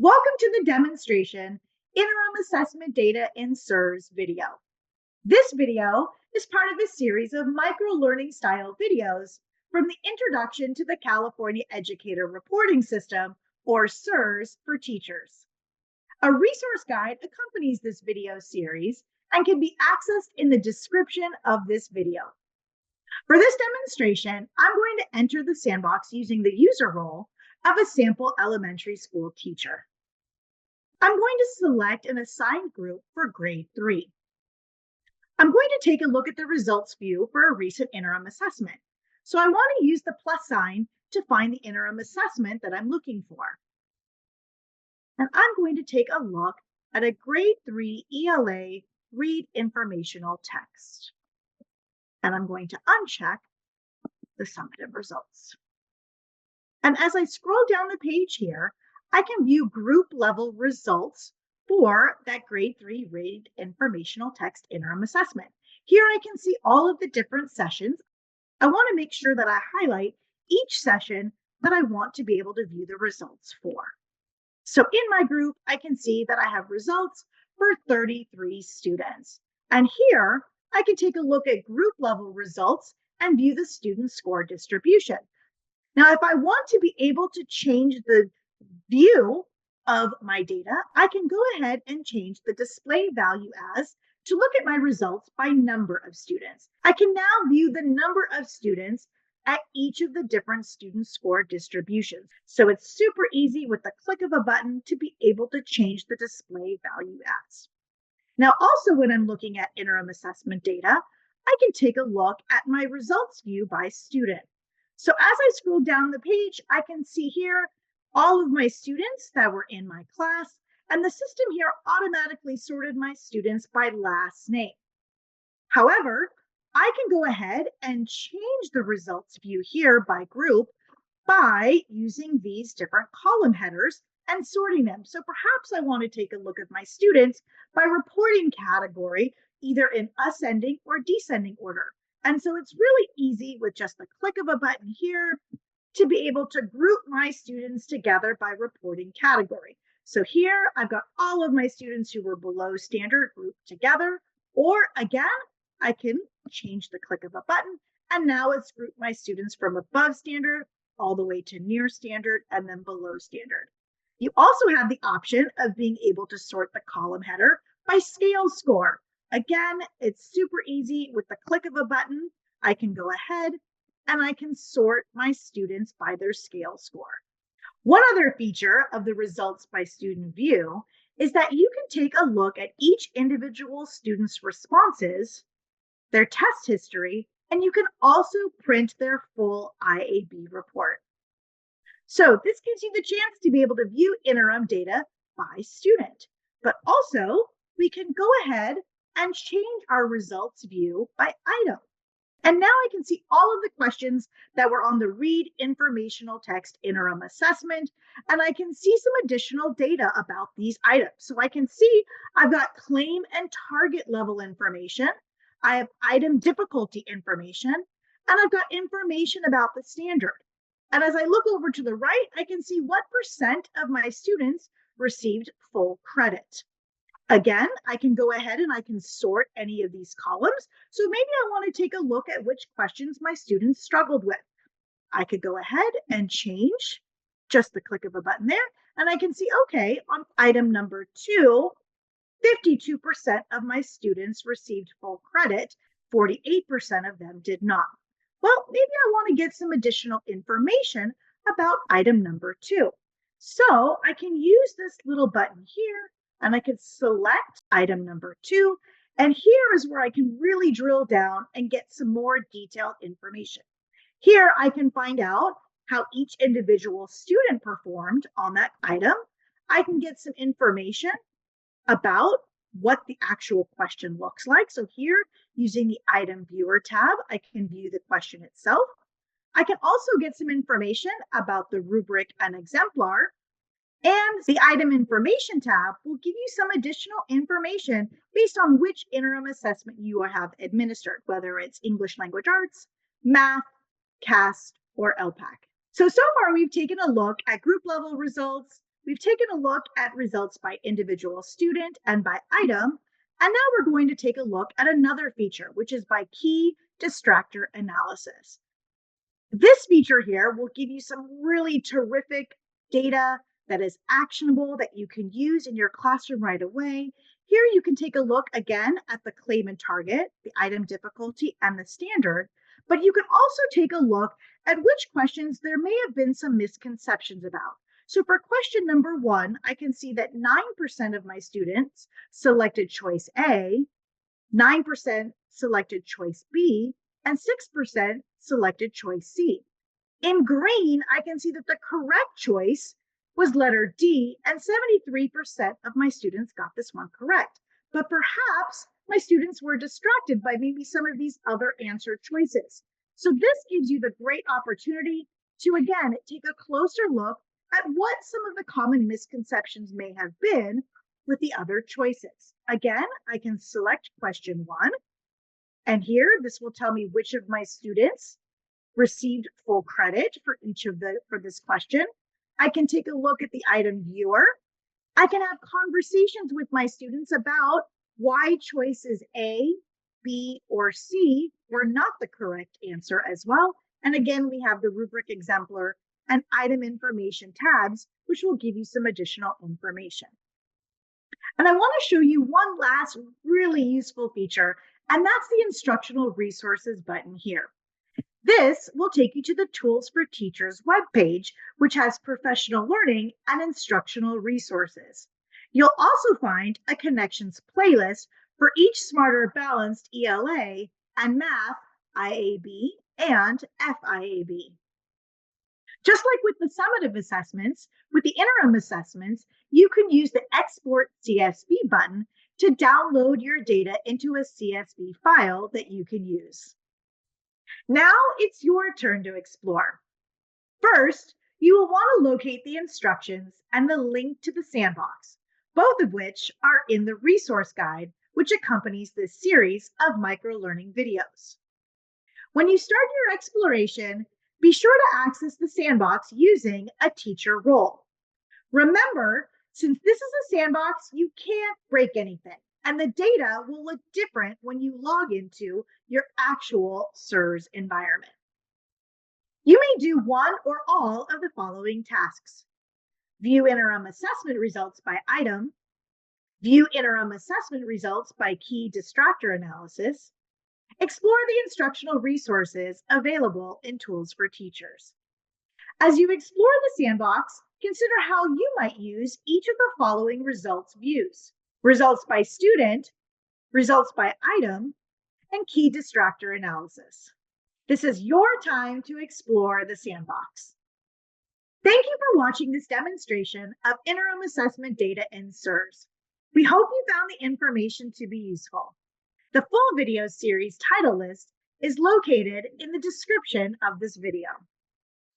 Welcome to the demonstration Interim Assessment Data in SIRS video. This video is part of a series of micro-learning style videos from the Introduction to the California Educator Reporting System, or SIRS for teachers. A resource guide accompanies this video series and can be accessed in the description of this video. For this demonstration, I'm going to enter the sandbox using the user role of a sample elementary school teacher. I'm going to select an assigned group for grade 3. I'm going to take a look at the results view for a recent interim assessment. So I want to use the plus sign to find the interim assessment that I'm looking for. And I'm going to take a look at a grade 3 ELA read informational text. And I'm going to uncheck the summative results. And as I scroll down the page here, I can view group level results for that grade 3 read informational text interim assessment. Here I can see all of the different sessions. I want to make sure that I highlight each session that I want to be able to view the results for. So in my group, I can see that I have results for 33 students. And here I can take a look at group level results and view the student score distribution. Now, if I want to be able to change the view of my data, I can go ahead and change the display value as to look at my results by number of students. I can now view the number of students at each of the different student score distributions. So it's super easy with the click of a button to be able to change the display value as. Now, also when I'm looking at interim assessment data, I can take a look at my results view by student. So as I scroll down the page, I can see here all of my students that were in my class, and the system here automatically sorted my students by last name. However, I can go ahead and change the results view here by group by using these different column headers and sorting them. So perhaps I want to take a look at my students by reporting category, either in ascending or descending order. And so it's really easy with just the click of a button here to be able to group my students together by reporting category. So here I've got all of my students who were below standard grouped together, or again, I can change the click of a button and now it's grouped my students from above standard all the way to near standard and then below standard. You also have the option of being able to sort the column header by scale score. Again, it's super easy with the click of a button. I can go ahead and I can sort my students by their scale score. One other feature of the results by student view is that you can take a look at each individual student's responses, their test history, and you can also print their full IAB report. So this gives you the chance to be able to view interim data by student, but also we can go ahead and change our results view by item. And now I can see all of the questions that were on the read informational text interim assessment, and I can see some additional data about these items. So I can see I've got claim and target level information, I have item difficulty information, and I've got information about the standard. And as I look over to the right, I can see what % of my students received full credit. Again, I can go ahead and I can sort any of these columns. So maybe I want to take a look at which questions my students struggled with. I could go ahead and change just the click of a button there. And I can see, okay, on item number 2, 52% of my students received full credit. 48% of them did not. Well, maybe I want to get some additional information about item number 2. So I can use this little button here and I can select item number 2. And here is where I can really drill down and get some more detailed information. Here I can find out how each individual student performed on that item. I can get some information about what the actual question looks like. So here, using the item viewer tab, I can view the question itself. I can also get some information about the rubric and exemplar. And the item information tab will give you some additional information based on which interim assessment you have administered, whether it's English Language Arts, Math, CAST, or LPAC. So far we've taken a look at group level results, we've taken a look at results by individual student and by item, and now we're going to take a look at another feature, which is by key distractor analysis. This feature here will give you some really terrific data that is actionable that you can use in your classroom right away. Here you can take a look again at the claim and target, the item difficulty, and the standard, but you can also take a look at which questions there may have been some misconceptions about. So for question number 1, I can see that 9% of my students selected choice A, 9% selected choice B, and 6% selected choice C. In green, I can see that the correct choice was letter D, and 73% of my students got this one correct. But perhaps my students were distracted by maybe some of these other answer choices. So this gives you the great opportunity to, again, take a closer look at what some of the common misconceptions may have been with the other choices. Again, I can select question 1, and here this will tell me which of my students received full credit for this question. I can take a look at the item viewer. I can have conversations with my students about why choices A, B, or C were not the correct answer as well. And again, we have the rubric exemplar and item information tabs, which will give you some additional information. And I want to show you one last really useful feature, and that's the instructional resources button here. This will take you to the Tools for Teachers webpage, which has professional learning and instructional resources. You'll also find a connections playlist for each Smarter Balanced ELA and Math IAB and FIAB. Just like with the summative assessments, with the interim assessments, you can use the Export CSV button to download your data into a CSV file that you can use. Now it's your turn to explore. First, you will want to locate the instructions and the link to the sandbox, both of which are in the resource guide which accompanies this series of microlearning videos. When you start your exploration, be sure to access the sandbox using a teacher role. Remember, since this is a sandbox, you can't break anything, and the data will look different when you log into your actual SIRS environment. You may do one or all of the following tasks: view interim assessment results by item, view interim assessment results by key distractor analysis, explore the instructional resources available in Tools for Teachers. As you explore the sandbox, consider how you might use each of the following results views: results by student, results by item, and key distractor analysis. This is your time to explore the sandbox. Thank you for watching this demonstration of interim assessment data in SIRS. We hope you found the information to be useful. The full video series title list is located in the description of this video.